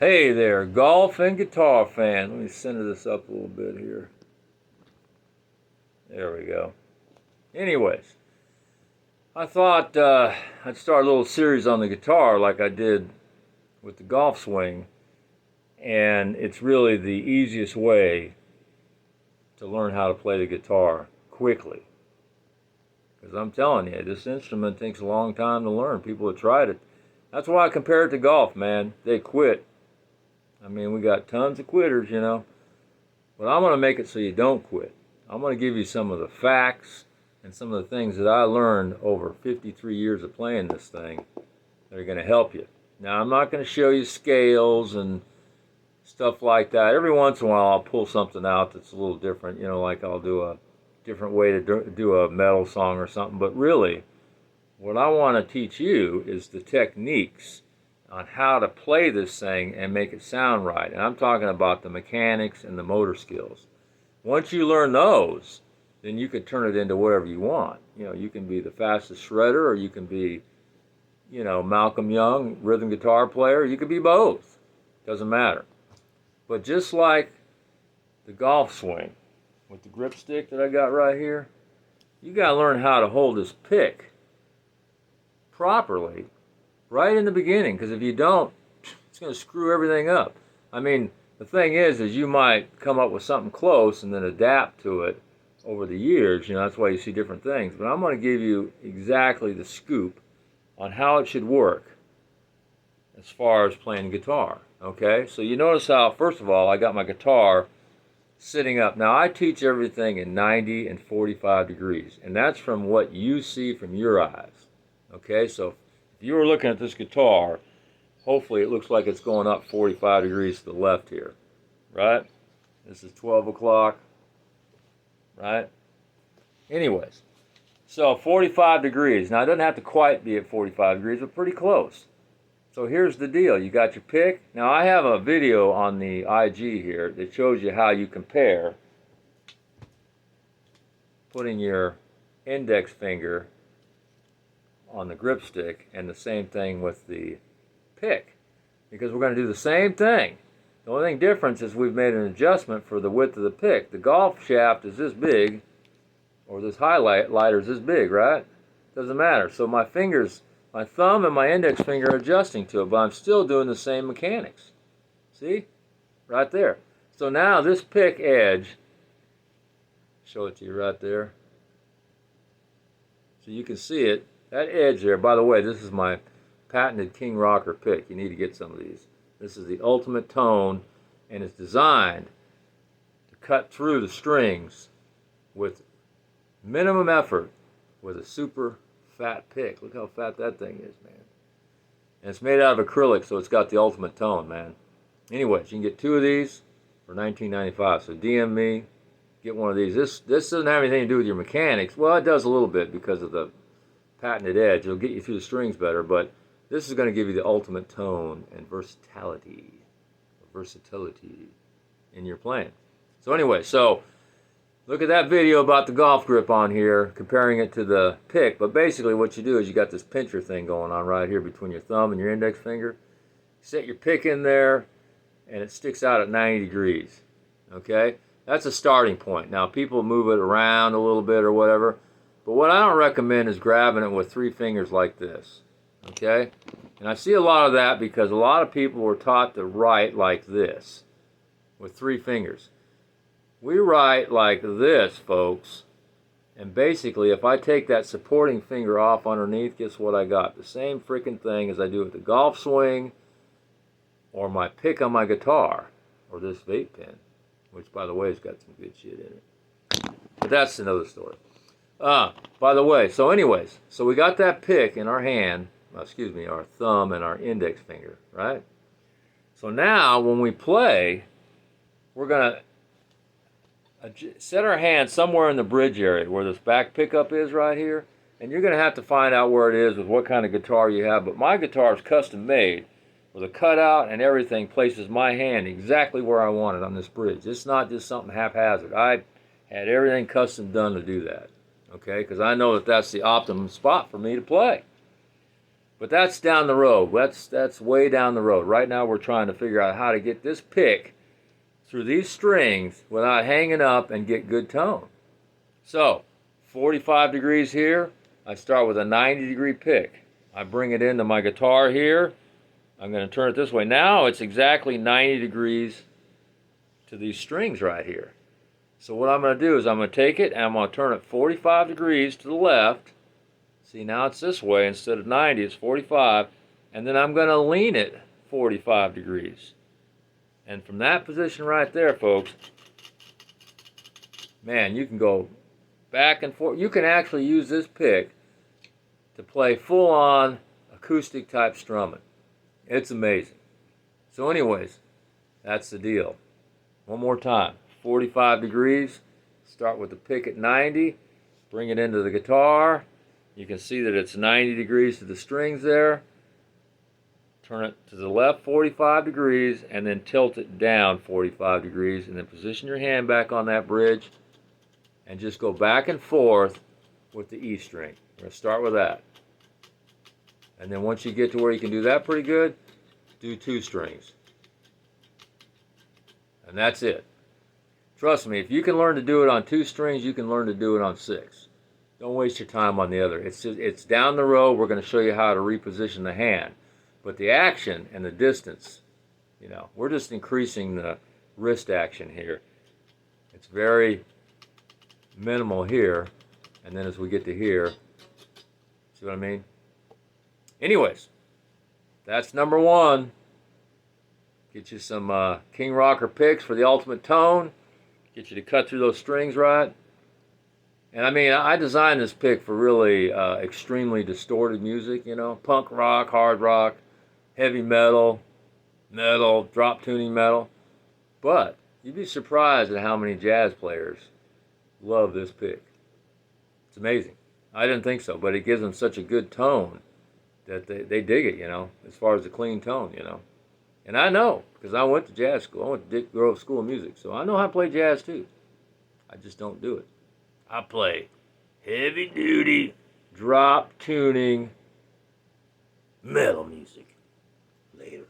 Hey there, golf and guitar fan. Let me center this up a little bit here. There we go. Anyways, I thought I'd start a little series on the guitar like I did with the golf swing, and it's really the easiest way to learn how to play the guitar quickly. Because I'm telling you, this instrument takes a long time to learn. People have tried it. That's why I compare it to golf, man. They quit. I mean, we got tons of quitters, you know. But I'm going to make it so you don't quit. I'm going to give you some of the facts and some of the things that I learned over 53 years of playing this thing that are going to help you. Now, I'm not going to show you scales and stuff like that. Every once in a while, I'll pull something out that's a little different, you know, like I'll do a different way to do a metal song or something. But really, what I want to teach you is the techniques on how to play this thing and make it sound right. And I'm talking about the mechanics and the motor skills. Once you learn those, then you can turn it into whatever you want. You know, you can be the fastest shredder, or you can be, you know, Malcolm Young, rhythm guitar player. You could be both. Doesn't matter. But just like the golf swing with the grip stick that I got right here, you got to learn how to hold this pick properly right in the beginning, because if you don't, it's going to screw everything up. I mean, the thing is you might come up with something close and then adapt to it over the years. You know, that's why you see different things. But I'm going to give you exactly the scoop on how it should work as far as playing guitar. Okay, so you notice how, first of all, I got my guitar sitting up. Now, I teach everything in 90 and 45 degrees, and that's from what you see from your eyes. Okay, so if you were looking at this guitar, hopefully it looks like it's going up 45 degrees to the left here, right? This is 12 o'clock, right? Anyways, so 45 degrees. Now, it doesn't have to quite be at 45 degrees, but pretty close. So here's the deal. You got your pick. Now, I have a video on the IG here that shows you how you compare putting your index finger on the grip stick and the same thing with the pick, because we're going to do the same thing. The only thing difference is we've made an adjustment for the width of the pick. The golf shaft is this big, or this highlighter is this big, right? Doesn't matter. So my fingers, my thumb and my index finger are adjusting to it, but I'm still doing the same mechanics. See? Right there. So now this pick edge, show it to you right there, so you can see it. That edge there, by the way, this is my patented King Rocker pick. You need to get some of these. This is the ultimate tone, and it's designed to cut through the strings with minimum effort with a super fat pick. Look how fat that thing is, man. And it's made out of acrylic, so it's got the ultimate tone, man. Anyways, you can get 2 of these for $19.95. So DM me, get one of these. This doesn't have anything to do with your mechanics. Well, it does a little bit because of the patented edge. It'll get you through the strings better, but this is going to give you the ultimate tone and versatility in your playing. So anyway, so look at that video about the golf grip on here, comparing it to the pick. But basically what you do is you got this pincher thing going on right here between your thumb and your index finger. Set your pick in there, and it sticks out at 90 degrees. Okay? That's a starting point. Now, people move it around a little bit or whatever, but what I don't recommend is grabbing it with 3 fingers like this. Okay? And I see a lot of that because a lot of people were taught to write like this with 3 fingers. We write like this, folks. And basically, if I take that supporting finger off underneath, guess what I got? The same freaking thing as I do with the golf swing or my pick on my guitar or this vape pen, which, by the way, has got some good shit in it. But that's another story. By the way, so anyways, so we got that pick in our hand, our thumb and our index finger, right? So now when we play, we're going to set our hand somewhere in the bridge area where this back pickup is right here, and you're going to have to find out where it is with what kind of guitar you have. But my guitar is custom made with a cutout and everything, places my hand exactly where I want it on this bridge. It's not just something haphazard. I had everything custom done to do that. Okay, because I know that that's the optimum spot for me to play. But that's down the road. That's way down the road. Right now we're trying to figure out how to get this pick through these strings without hanging up and get good tone. So, 45 degrees here. I start with a 90-degree pick. I bring it into my guitar here. I'm going to turn it this way. Now it's exactly 90 degrees to these strings right here. So what I'm going to do is I'm going to take it and I'm going to turn it 45 degrees to the left. See, now it's this way. Instead of 90, it's 45. And then I'm going to lean it 45 degrees. And from that position right there, folks, man, you can go back and forth. You can actually use this pick to play full-on acoustic type strumming. It's amazing. So anyways, that's the deal. One more time. 45 degrees. Start with the pick at 90. Bring it into the guitar. You can see that it's 90 degrees to the strings there. Turn it to the left 45 degrees and then tilt it down 45 degrees and then position your hand back on that bridge and just go back and forth with the E string. We're going to start with that. And then once you get to where you can do that pretty good, do 2 strings. And that's it. Trust me, if you can learn to do it on 2 strings, you can learn to do it on 6. Don't waste your time on the other. It's down the road. We're going to show you how to reposition the hand. But the action and the distance, you know, we're just increasing the wrist action here. It's very minimal here. And then as we get to here, see what I mean? Anyways, that's number 1. Get you some King Rocker picks for the ultimate tone. Get you to cut through those strings right. And I mean, I designed this pick for really extremely distorted music, you know, punk rock, hard rock, heavy metal, metal, drop tuning metal. But you'd be surprised at how many jazz players love this pick. It's amazing. I didn't think so, but it gives them such a good tone that they dig it, you know, as far as the clean tone, you know. And I know, because I went to jazz school. I went to Dick Grove School of Music, so I know how to play jazz too. I just don't do it. I play heavy-duty, drop tuning, metal music. Later.